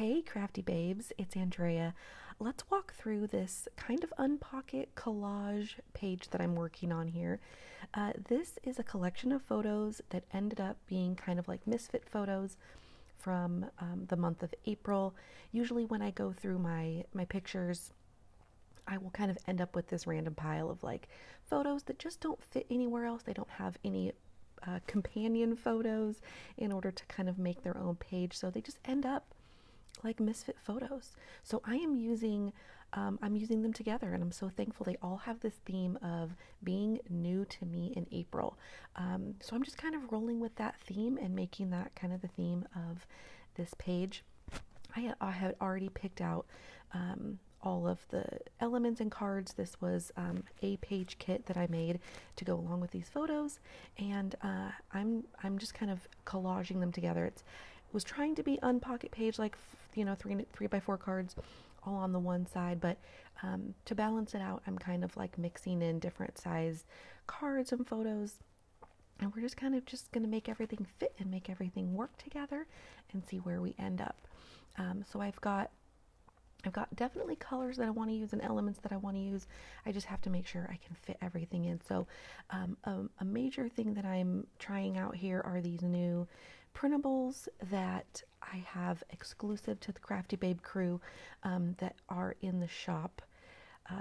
Hey, crafty babes, it's Andrea. Let's walk through this kind of unpocket collage page that I'm working on here. This is a collection of photos that ended up being kind of like misfit photos from the month of April. Usually, when I go through my pictures, I will kind of end up with this random pile of like photos that just don't fit anywhere else. They don't have any companion photos in order to kind of make their own page, so they just end up like misfit photos. So I'm using them together, and I'm so thankful. They all have this theme of being new to me in April. So I'm just kind of rolling with that theme and making that kind of the theme of this page. I had already picked out all of the elements and cards. This was a page kit that I made to go along with these photos, and I'm just kind of collaging them together. It was trying to be unpocket page, like three by four cards all on the one side, but to balance it out, I'm kind of like mixing in different size cards and photos, and we're just kind of just gonna make everything fit and make everything work together and see where we end up. So I've got definitely colors that I want to use and elements that I want to use. I just have to make sure I can fit everything in. So a major thing that I'm trying out here are these new printables that I have exclusive to the Crafty Babe crew, that are in the shop,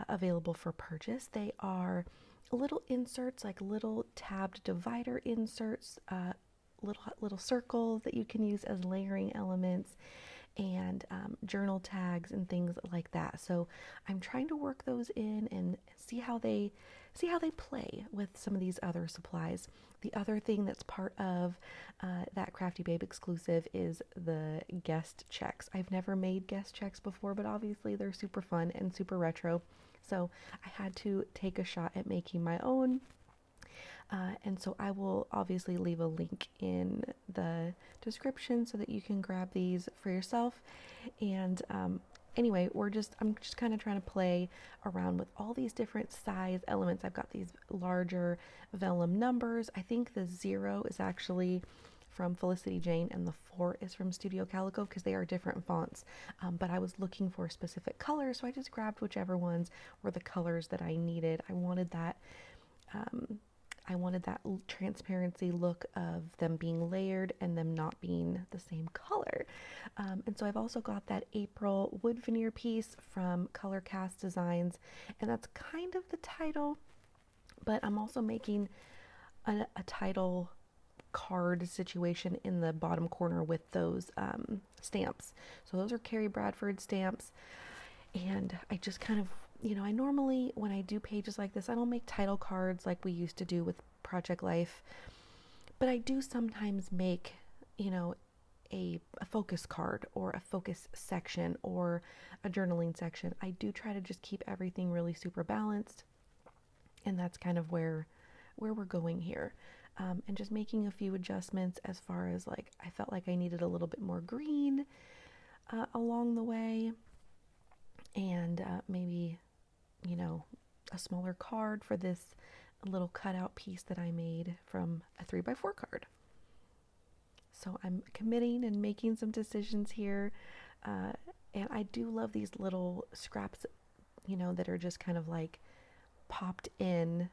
available for purchase. They are little inserts, like little tabbed divider inserts, little circles that you can use as layering elements, and journal tags and things like that. So I'm trying to work those in and see how they play with some of these other supplies. The other thing that's part of that Crafty Babe exclusive is the guest checks. I've never made guest checks before, but obviously they're super fun and super retro. So I had to take a shot at making my own. And so I will obviously leave a link in the description so that you can grab these for yourself. And anyway, I'm just kind of trying to play around with all these different size elements. I've got these larger vellum numbers. I think the 0 is actually from Felicity Jane and the 4 is from Studio Calico, because they are different fonts. But I was looking for specific colors, so I just grabbed whichever ones were the colors that I needed. Um, I wanted that transparency look of them being layered and them not being the same color. And so I've also got that April wood veneer piece from Color Cast Designs, and that's kind of the title, but I'm also making a title card situation in the bottom corner with those stamps. So those are Carrie Bradford stamps. And I just kind of, I normally, when I do pages like this, I don't make title cards like we used to do with Project Life, but I do sometimes make, a focus card or a focus section or a journaling section. I do try to just keep everything really super balanced, and that's kind of where we're going here. And just making a few adjustments as far as like, I felt like I needed a little bit more green along the way, and maybe, a smaller card for this little cutout piece that I made from a 3x4 card. So I'm committing and making some decisions here, and I do love these little scraps, that are just kind of like popped in.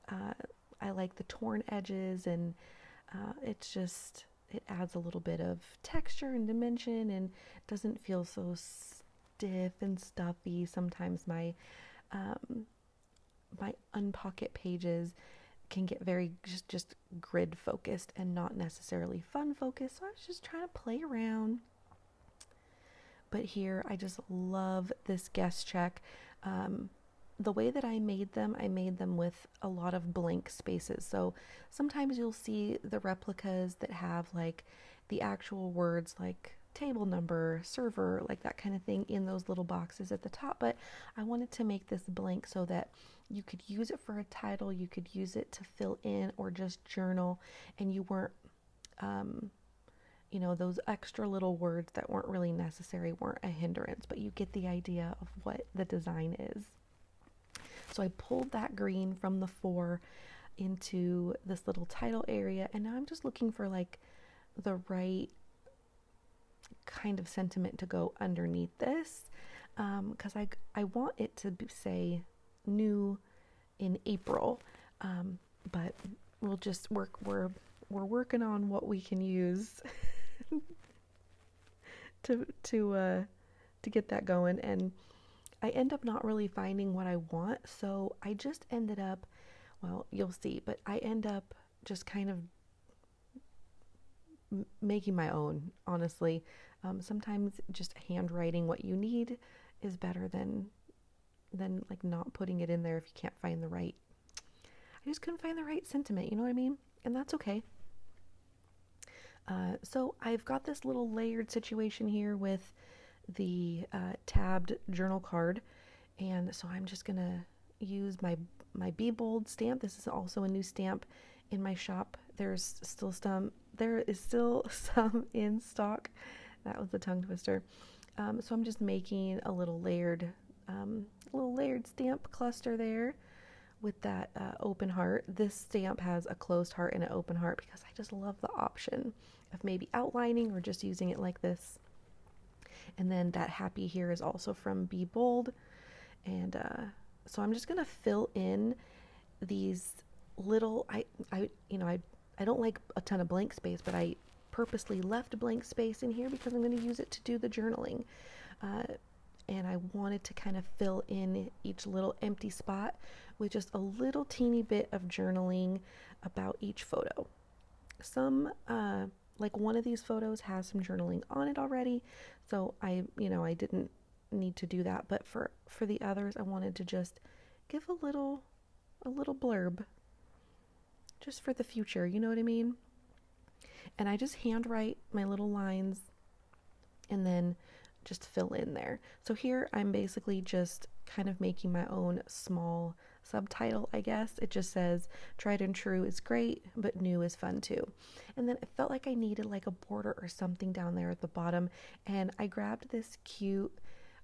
I like the torn edges, and it adds a little bit of texture and dimension and doesn't feel so stiff and stuffy. Sometimes my unpocket pages can get very just grid focused and not necessarily fun focused. So I was just trying to play around. But here I just love this guest check. The way that I made them with a lot of blank spaces. So sometimes you'll see the replicas that have like the actual words like table number, server, like that kind of thing in those little boxes at the top. But I wanted to make this blank so that you could use it for a title, you could use it to fill in or just journal, and you weren't, those extra little words that weren't really necessary weren't a hindrance, but you get the idea of what the design is. So I pulled that green from the 4 into this little title area, and now I'm just looking for like the right kind of sentiment to go underneath this, because I want it to say new in April, but we'll just we're working on what we can use to get that going, and I end up not really finding what I want, so I just ended up, well, you'll see, but I end up just kind of making my own, honestly. Sometimes just handwriting what you need is better than like not putting it in there if you can't find the right. I just couldn't find the right sentiment, you know what I mean? And that's okay. So I've got this little layered situation here with the tabbed journal card, and so I'm just gonna use my Be Bold stamp. This is also a new stamp in my shop. There is still some in stock. That was a tongue twister. So I'm just making a little layered stamp cluster there with that open heart. This stamp has a closed heart and an open heart because I just love the option of maybe outlining or just using it like this. And then that happy here is also from Be Bold. And so I'm just gonna fill in these little, I don't like a ton of blank space, but I purposely left blank space in here because I'm going to use it to do the journaling. And I wanted to kind of fill in each little empty spot with just a little teeny bit of journaling about each photo. Some, like one of these photos has some journaling on it already, so I didn't need to do that, but for the others, I wanted to just give a little blurb just for the future, you know what I mean? And I just handwrite my little lines and then just fill in there. So here I'm basically just kind of making my own small subtitle, I guess. It just says, tried and true is great, but new is fun too. And then it felt like I needed like a border or something down there at the bottom. And I grabbed this cute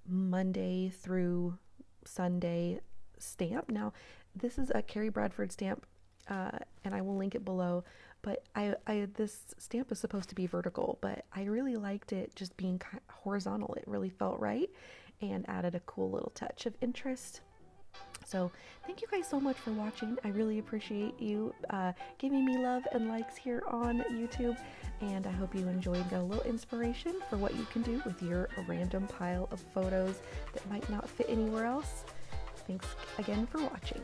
Monday through Sunday stamp. Now, this is a Carrie Bradford stamp, and I will link it below. But this stamp is supposed to be vertical, but I really liked it just being horizontal. It really felt right and added a cool little touch of interest. So thank you guys so much for watching. I really appreciate you giving me love and likes here on YouTube. And I hope you enjoyed and got a little inspiration for what you can do with your random pile of photos that might not fit anywhere else. Thanks again for watching.